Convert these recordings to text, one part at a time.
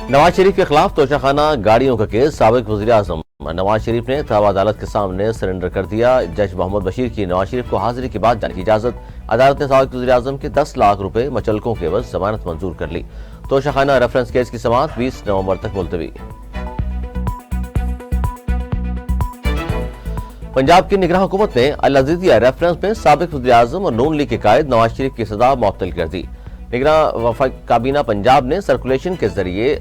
نواز شریف کے خلاف توشہ گاڑیوں کا کیس، سابق وزیر اعظم نواز شریف نے طلب عدالت کے سامنے سرنڈر کر دیا۔ جج محمد بشیر کی نواز شریف کو حاضری کے بعد جانے کی اجازت۔ عدالت نے سابق وزیر اعظم کے 10 لاکھ روپے مچلکوں کے عوض ضمانت منظور کر لی۔ توشہ ریفرنس کیس کی سماعت 20 نومبر تک ملتوی۔ پنجاب کی نگراں حکومت نے العزیزیہ ریفرنس میں سابق وزیر اعظم اور نون لیگ کے قائد نواز شریف کی سزا معطل کر دی۔ نگراں وفاقی کابینہ پنجاب نے سرکولیشن کے ذریعے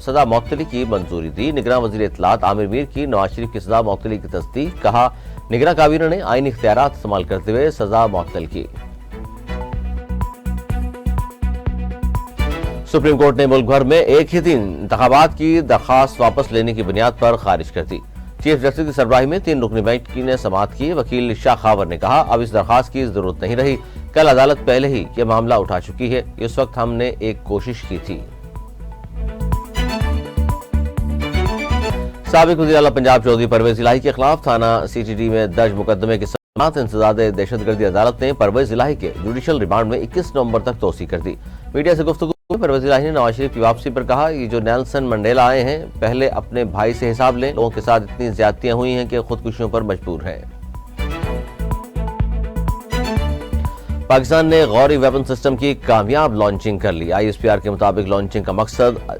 سزا معطلی کی منظوری دی۔ نگراں وزیر اطلاعات عامر میر کی نواز شریف کی سزا معطلی کی تصدیق، کہا نگراں کابینہ نے آئینی اختیارات استعمال کرتے ہوئے سزا معطل کی۔ سپریم کورٹ نے ملک بھر میں ایک ہی دن انتخابات کی درخواست واپس لینے کی بنیاد پر خارج کر دی۔ چیف جسٹس کی سربراہی میں 3 رکنی بینچ نے سماعت کی۔ وکیل شاہ خاور نے کہا اب اس درخواست کی ضرورت نہیں رہی، کل عدالت پہلے ہی یہ معاملہ اٹھا چکی ہے، اس وقت ہم نے ایک کوشش کی تھی۔ سابق وزیر اعلیٰ پنجاب چودھری پرویز الہی کے خلاف تھانہ CTD میں درج مقدمے کی سماعت انسداد دہشت گردی عدالت نے پرویز الہی کے جوڈیشل ریمانڈ میں 21 نومبر تک توسیع کر دی۔ میڈیا سے گفتگو میں پرویز الہی نے نواز شریف کی واپسی پر کہا یہ جو نیلسن منڈیلا آئے ہیں، پہلے اپنے بھائی سے حساب لیں، لوگوں کے ساتھ اتنی زیادتیاں ہوئی ہیں کہ خودکشیوں پر مجبور ہیں۔ پاکستان نے غوری ویپن سسٹم کی کامیاب لانچنگ کر لی۔ ISPR کے مطابق لانچنگ کا مقصد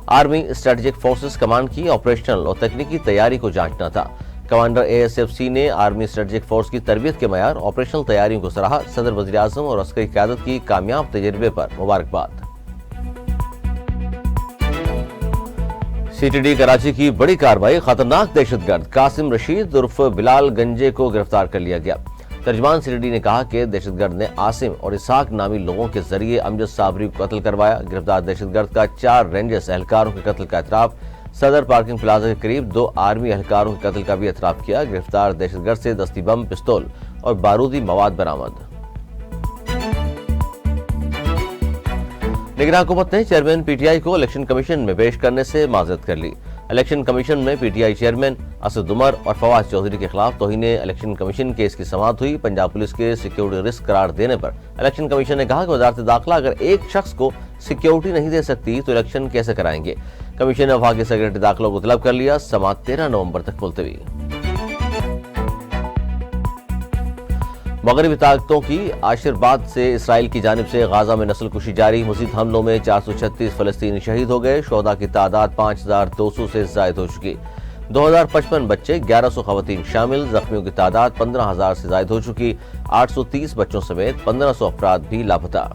آرمی اسٹریٹجک فورسز کمانڈ کی آپریشنل اور تکنیکی تیاری کو جانچنا تھا۔ کمانڈر ASFC نے آرمی اسٹریٹجک فورس کی تربیت کے معیار، آپریشنل تیاریوں کو سراہا۔ صدر وزیر اعظم اور عسکری قیادت کی کامیاب تجربے پر مبارکباد۔ CTD کراچی کی بڑی کارروائی، خطرناک دہشت گرد قاسم رشید عرف بلال گنجے کو گرفتار کر لیا گیا۔ ترجمان CTD نے کہا کہ دہشت گرد نے عاصم اور اسحاق نامی لوگوں کے ذریعے امجد صابری کو قتل کروایا۔ گرفتار دہشت گرد کا 4 رینجرز اہلکاروں کے قتل کا اعتراف، صدر پارکنگ پلازا کے قریب 2 آرمی اہلکاروں کے قتل کا بھی اعتراف کیا۔ گرفتار دہشت گرد سے دستی بم، پستول اور بارودی مواد برآمد۔ نگراں حکومت نے چیئرمین PTI کو الیکشن کمیشن میں پیش کرنے سے معذرت کر لی۔ الیکشن کمیشن میں PTI چیئرمین اسد عمر اور فواز چودھری کے خلاف توہین الیکشن کمیشن کیس کی سماعت ہوئی۔ پنجاب پولیس کے سیکیورٹی رسک قرار دینے پر الیکشن کمیشن نے کہا کہ وزارت داخلہ اگر ایک شخص کو سیکیورٹی نہیں دے سکتی تو الیکشن کیسے کرائیں گے۔ کمیشن نے وفاقی سیکرٹری داخلہ کو طلب کر لیا۔ سماعت 13 نومبر تک ملتوی۔ مغربی طاقتوں کی آشرباد سے اسرائیل کی جانب سے غزہ میں نسل کشی جاری۔ مزید حملوں میں 436 فلسطینی شہید ہو گئے۔ شہداء کی تعداد 5200 سے زائد ہو چکی۔ 2055 بچے، 1100 خواتین شامل۔ زخمیوں کی تعداد 15000 سے زائد ہو چکی۔ 830 بچوں سمیت 1500 افراد بھی لاپتہ۔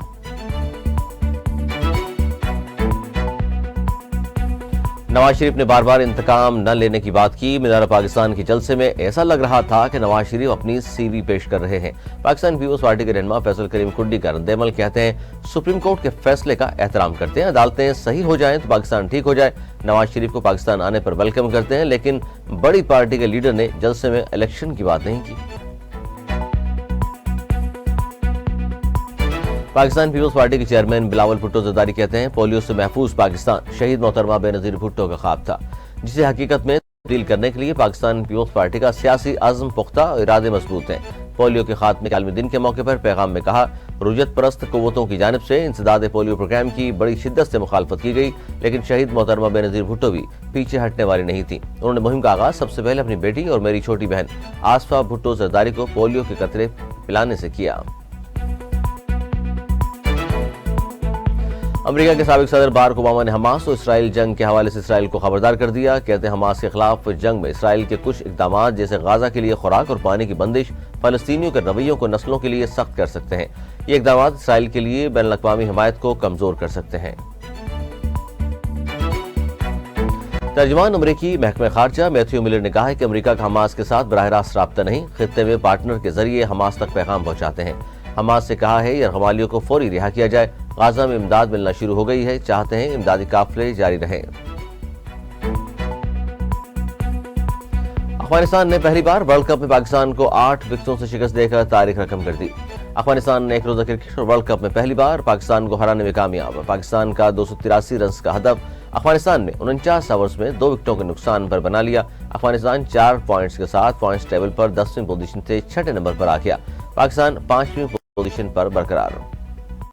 نواز شریف نے بار بار انتقام نہ لینے کی بات کی۔ مینار پاکستان کے جلسے میں ایسا لگ رہا تھا کہ نواز شریف اپنی CV پیش کر رہے ہیں۔ پاکستان پیپلز پارٹی کے رہنما فیصل کریم کھڈی کا رد عمل، کہتے ہیں سپریم کورٹ کے فیصلے کا احترام کرتے ہیں، عدالتیں صحیح ہو جائیں تو پاکستان ٹھیک ہو جائے۔ نواز شریف کو پاکستان آنے پر ویلکم کرتے ہیں، لیکن بڑی پارٹی کے لیڈر نے جلسے میں الیکشن کی بات نہیں کی۔ پاکستان پیپلز پارٹی کے چیئرمین بلاول بھٹو زرداری کہتے ہیں پولیو سے محفوظ پاکستان شہید محترمہ بے نظیر بھٹو کا خواب تھا، جسے حقیقت میں تبدیل کرنے کے لیے پاکستان پیپلز پارٹی کا سیاسی عزم پختہ اور ارادے مضبوط ہیں۔ پولیو کے خاتمے کے عالمی دن کے موقع پر پیغام میں کہا رجعت پرست قوتوں کی جانب سے انسداد پولیو پروگرام کی بڑی شدت سے مخالفت کی گئی، لیکن شہید محترمہ بے نظیر بھٹو بھی پیچھے ہٹنے والی نہیں تھی۔ انہوں نے مہم کا آغاز سب سے پہلے اپنی بیٹی اور میری چھوٹی بہن آصفہ بھٹو زرداری کو پولیو کے قطرے پلانے سے کیا۔ امریکہ کے سابق صدر باراک اوباما نے حماس اور اسرائیل جنگ کے حوالے سے اسرائیل کو خبردار کر دیا۔ کہتے ہیں حماس کے خلاف جنگ میں اسرائیل کے کچھ اقدامات جیسے غزہ کے لیے خوراک اور پانی کی بندش فلسطینیوں کے رویوں کو نسلوں کے لیے سخت کر سکتے ہیں۔ یہ اقدامات اسرائیل کے لیے بین الاقوامی حمایت کو کمزور کر سکتے ہیں۔ ترجمان امریکی محکمہ خارجہ میتھیو ملر نے کہا ہے کہ امریکہ کا حماس کے ساتھ براہ راست رابطہ نہیں، خطے میں پارٹنر کے ذریعے حماس تک پیغام پہنچاتے ہیں۔ حماس سے کہا ہے یرغمالیوں کو فوری رہا کیا جائے۔ غزہ میں امداد ملنا شروع ہو گئی ہے، چاہتے ہیں امدادی قافلے جاری رہیں۔ افغانستان نے پہلی بار ورلڈ کپ میں پاکستان کو 8 وکٹوں سے شکست دے کر تاریخ رقم کر دی۔ افغانستان نے ایک روزہ کرکٹ اور ورلڈ کپ میں پہلی بار پاکستان کو ہرانے میں کامیاب۔ پاکستان کا 283 رنز کا ہدف افغانستان نے 49 اوورز میں 2 وکٹوں کے نقصان پر بنا لیا۔ افغانستان 4 پوائنٹس کے ساتھ پوائنٹس ٹیبل پر 10ویں پوزیشن سے 6 نمبر پر آ گیا۔ پاکستان 5ویں پوزیشن پر برقرار۔